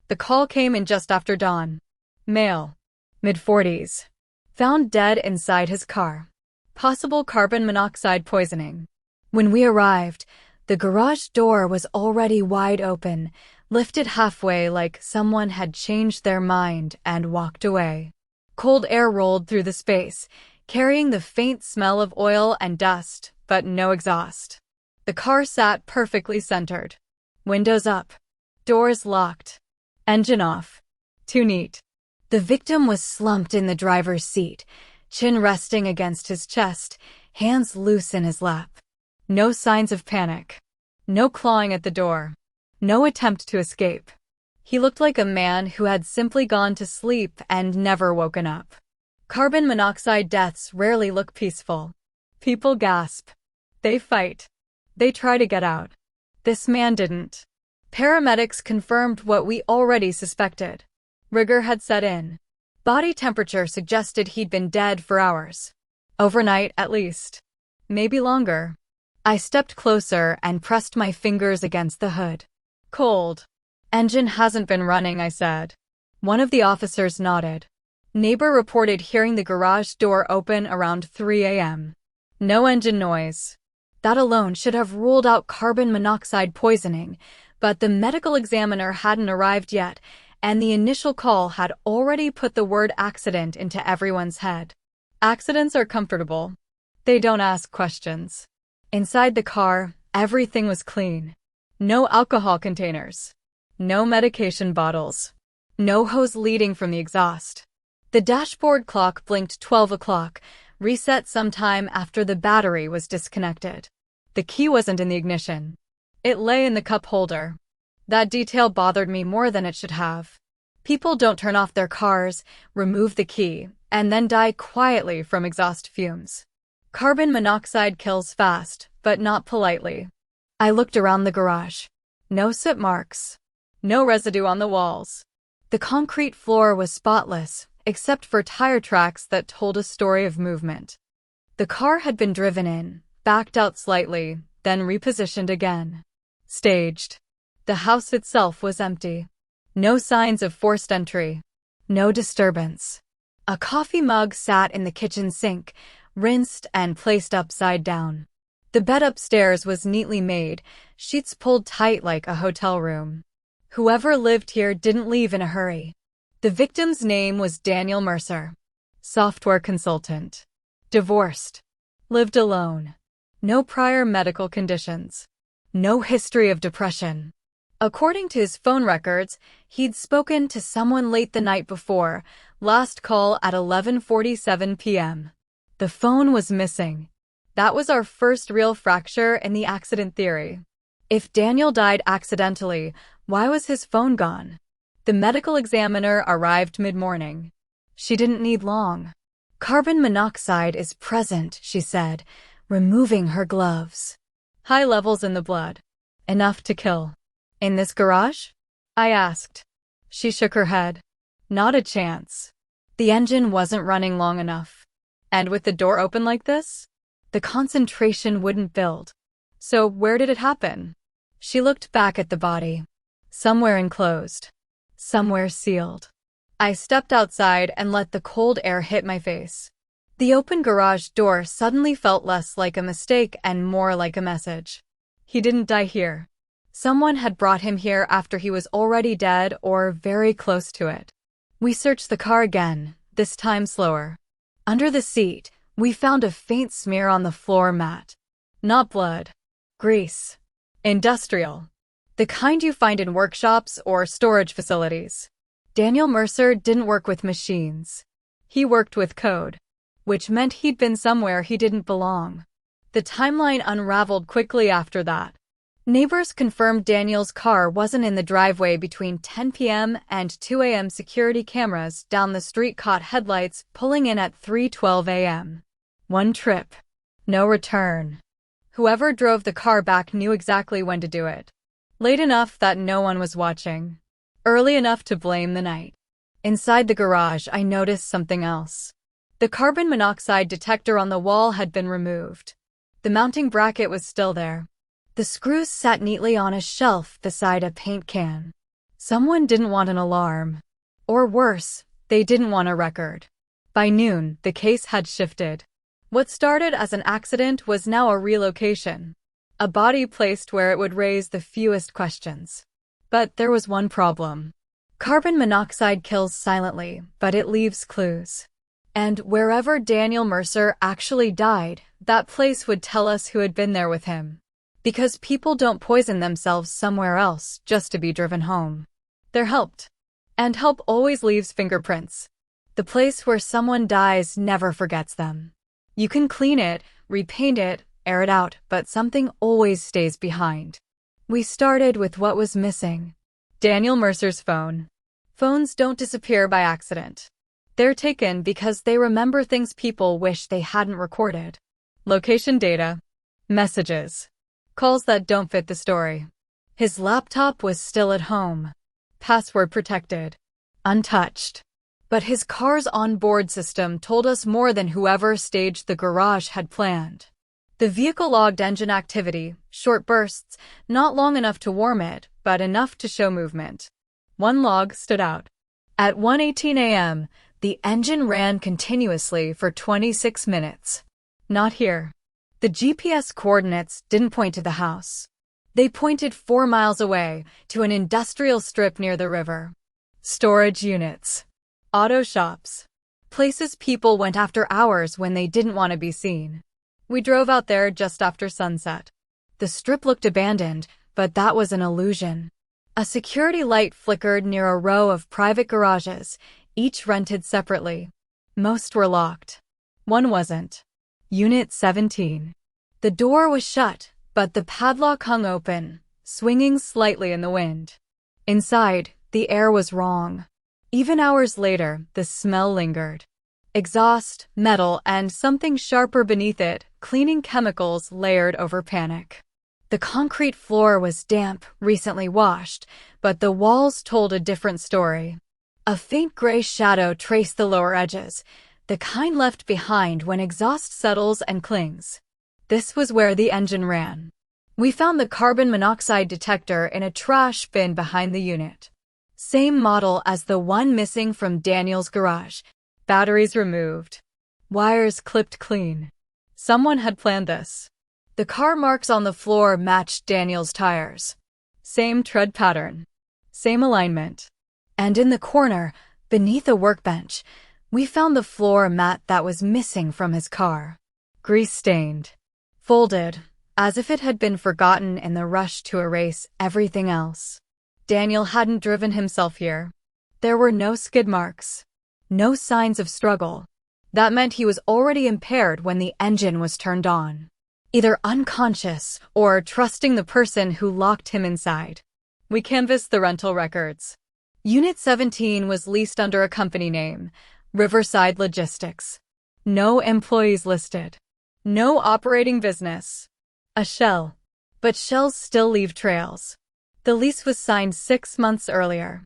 The call came in just after dawn. Male. Mid-40s. Found dead inside his car. Possible carbon monoxide poisoning. When we arrived, the garage door was already wide open, lifted halfway like someone had changed their mind and walked away. Cold air rolled through the space, carrying the faint smell of oil and dust, but no exhaust. The car sat perfectly centered. Windows up. Doors locked. Engine off. Too neat. The victim was slumped in the driver's seat, chin resting against his chest, hands loose in his lap. No signs of panic. No clawing at the door. No attempt to escape. He looked like a man who had simply gone to sleep and never woken up. Carbon monoxide deaths rarely look peaceful. People gasp. They fight. They try to get out. This man didn't. Paramedics confirmed what we already suspected. Rigor had set in. Body temperature suggested he'd been dead for hours. Overnight, at least. Maybe longer. I stepped closer and pressed my fingers against the hood. Cold. Engine hasn't been running, I said. One of the officers nodded. Neighbor reported hearing the garage door open around 3 a.m. No engine noise. That alone should have ruled out carbon monoxide poisoning, but the medical examiner hadn't arrived yet, and the initial call had already put the word accident into everyone's head. Accidents are comfortable. They don't ask questions. Inside the car, everything was clean. No alcohol containers. No medication bottles. No hose leading from the exhaust. The dashboard clock blinked 12 o'clock, reset sometime after the battery was disconnected. The key wasn't in the ignition. It lay in the cup holder. That detail bothered me more than it should have. People don't turn off their cars, remove the key, and then die quietly from exhaust fumes. Carbon monoxide kills fast, but not politely. I looked around the garage. No soot marks. No residue on the walls. The concrete floor was spotless, except for tire tracks that told a story of movement. The car had been driven in, backed out slightly, then repositioned again. Staged. The house itself was empty. No signs of forced entry. No disturbance. A coffee mug sat in the kitchen sink, rinsed and placed upside down. The bed upstairs was neatly made, sheets pulled tight like a hotel room. Whoever lived here didn't leave in a hurry. The victim's name was Daniel Mercer. Software consultant. Divorced. Lived alone. No prior medical conditions. No history of depression. According to his phone records, he'd spoken to someone late the night before, last call at 11:47 p.m. The phone was missing. That was our first real fracture in the accident theory. If Daniel died accidentally, why was his phone gone? The medical examiner arrived mid-morning. She didn't need long. Carbon monoxide is present, she said, removing her gloves. High levels in the blood. Enough to kill. In this garage? I asked. She shook her head. Not a chance. The engine wasn't running long enough. And with the door open like this? The concentration wouldn't build. So where did it happen? She looked back at the body. Somewhere enclosed. Somewhere sealed. I stepped outside and let the cold air hit my face. The open garage door suddenly felt less like a mistake and more like a message. He didn't die here. Someone had brought him here after he was already dead or very close to it. We searched the car again, this time slower. Under the seat, we found a faint smear on the floor mat. Not blood. Grease. Industrial. The kind you find in workshops or storage facilities. Daniel Mercer didn't work with machines. He worked with code, which meant he'd been somewhere he didn't belong. The timeline unraveled quickly after that. Neighbors confirmed Daniel's car wasn't in the driveway between 10 p.m. and 2 a.m. Security cameras down the street caught headlights pulling in at 3:12 a.m. One trip. No return. Whoever drove the car back knew exactly when to do it. Late enough that no one was watching. Early enough to blame the night. Inside the garage, I noticed something else. The carbon monoxide detector on the wall had been removed. The mounting bracket was still there. The screws sat neatly on a shelf beside a paint can. Someone didn't want an alarm. Or worse, they didn't want a record. By noon, the case had shifted. What started as an accident was now a relocation. A body placed where it would raise the fewest questions. But there was one problem. Carbon monoxide kills silently, but it leaves clues. And wherever Daniel Mercer actually died, that place would tell us who had been there with him. Because people don't poison themselves somewhere else just to be driven home. They're helped. And help always leaves fingerprints. The place where someone dies never forgets them. You can clean it, repaint it, air it out, but something always stays behind. We started with what was missing. Daniel Mercer's phone. Phones don't disappear by accident. They're taken because they remember things people wish they hadn't recorded. Location data. Messages. Calls that don't fit the story. His laptop was still at home. Password protected. Untouched. But his car's onboard system told us more than whoever staged the garage had planned. The vehicle logged engine activity, short bursts, not long enough to warm it, but enough to show movement. One log stood out. At 1:18 a.m., the engine ran continuously for 26 minutes. Not here. The GPS coordinates didn't point to the house. They pointed 4 miles away, to an industrial strip near the river. Storage units. Auto shops. Places people went after hours when they didn't want to be seen. We drove out there just after sunset. The strip looked abandoned, but that was an illusion. A security light flickered near a row of private garages, each rented separately. Most were locked. One wasn't. Unit 17. The door was shut, but the padlock hung open, swinging slightly in the wind. Inside, the air was wrong. Even hours later, the smell lingered. Exhaust, metal, and something sharper beneath it, cleaning chemicals layered over panic. The concrete floor was damp, recently washed, but the walls told a different story. A faint gray shadow traced the lower edges, the kind left behind when exhaust settles and clings. This was where the engine ran. We found the carbon monoxide detector in a trash bin behind the unit. Same model as the one missing from Daniel's garage. Batteries removed. Wires clipped clean. Someone had planned this. The car marks on the floor matched Daniel's tires. Same tread pattern. Same alignment. And in the corner, beneath a workbench, we found the floor mat that was missing from his car. Grease-stained. Folded, as if it had been forgotten in the rush to erase everything else. Daniel hadn't driven himself here. There were no skid marks. No signs of struggle. That meant he was already impaired when the engine was turned on. Either unconscious or trusting the person who locked him inside. We canvassed the rental records. Unit 17 was leased under a company name, Riverside Logistics. No employees listed. No operating business. A shell. But shells still leave trails. The lease was signed 6 months earlier.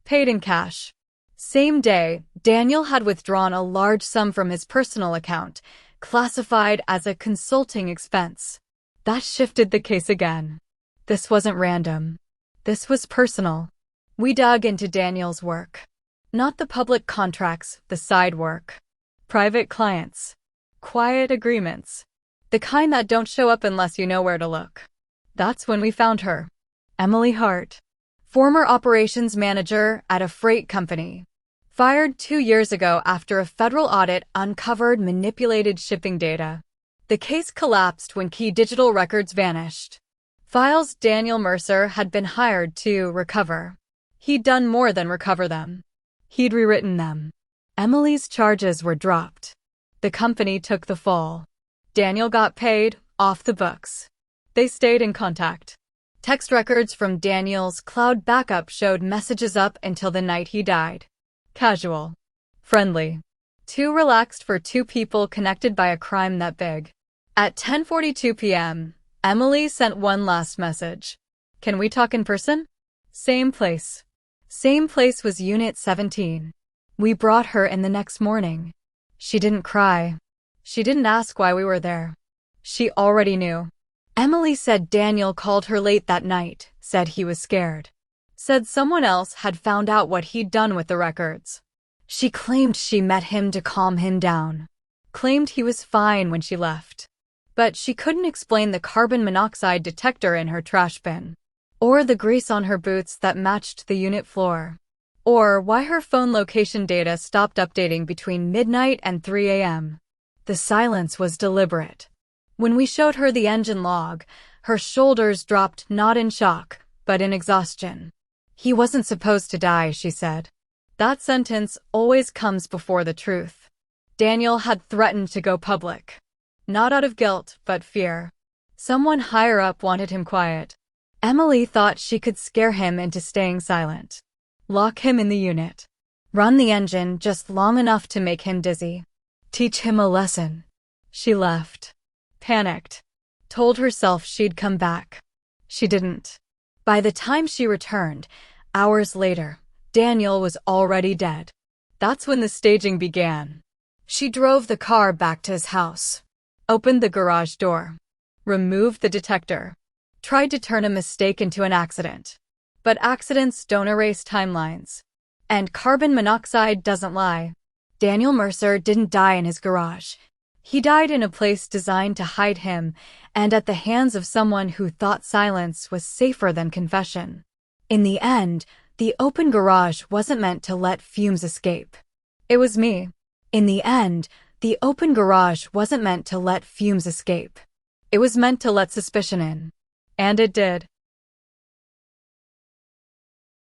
Paid in cash. Same day, Daniel had withdrawn a large sum from his personal account, classified as a consulting expense. That shifted the case again. This wasn't random. This was personal. We dug into Daniel's work. Not the public contracts, the side work. Private clients. Quiet agreements. The kind that don't show up unless you know where to look. That's when we found her. Emily Hart. Former operations manager at a freight company. Fired 2 years ago after a federal audit uncovered manipulated shipping data. The case collapsed when key digital records vanished. Files Daniel Mercer had been hired to recover. He'd done more than recover them. He'd rewritten them. Emily's charges were dropped. The company took the fall. Daniel got paid, off the books. They stayed in contact. Text records from Daniel's cloud backup showed messages up until the night he died. Casual. Friendly. Too relaxed for two people connected by a crime that big. At 10:42 p.m., Emily sent one last message. Can we talk in person? Same place. Same place was Unit 17. We brought her in the next morning. She didn't cry. She didn't ask why we were there. She already knew. Emily said Daniel called her late that night, said he was scared. Said someone else had found out what he'd done with the records. She claimed she met him to calm him down. Claimed he was fine when she left. But she couldn't explain the carbon monoxide detector in her trash bin. Or the grease on her boots that matched the unit floor. Or why her phone location data stopped updating between midnight and 3 a.m. The silence was deliberate. When we showed her the engine log, her shoulders dropped not in shock, but in exhaustion. He wasn't supposed to die, she said. That sentence always comes before the truth. Daniel had threatened to go public. Not out of guilt, but fear. Someone higher up wanted him quiet. Emily thought she could scare him into staying silent. Lock him in the unit. Run the engine just long enough to make him dizzy. Teach him a lesson. She left. Panicked. Told herself she'd come back. She didn't. By the time she returned, hours later, Daniel was already dead. That's when the staging began. She drove the car back to his house. Opened the garage door. Removed the detector. Tried to turn a mistake into an accident. But accidents don't erase timelines. And carbon monoxide doesn't lie. Daniel Mercer didn't die in his garage. He died in a place designed to hide him, and at the hands of someone who thought silence was safer than confession. In the end, the open garage wasn't meant to let fumes escape. It was me. In the end, the open garage wasn't meant to let fumes escape. It was meant to let suspicion in. And it did.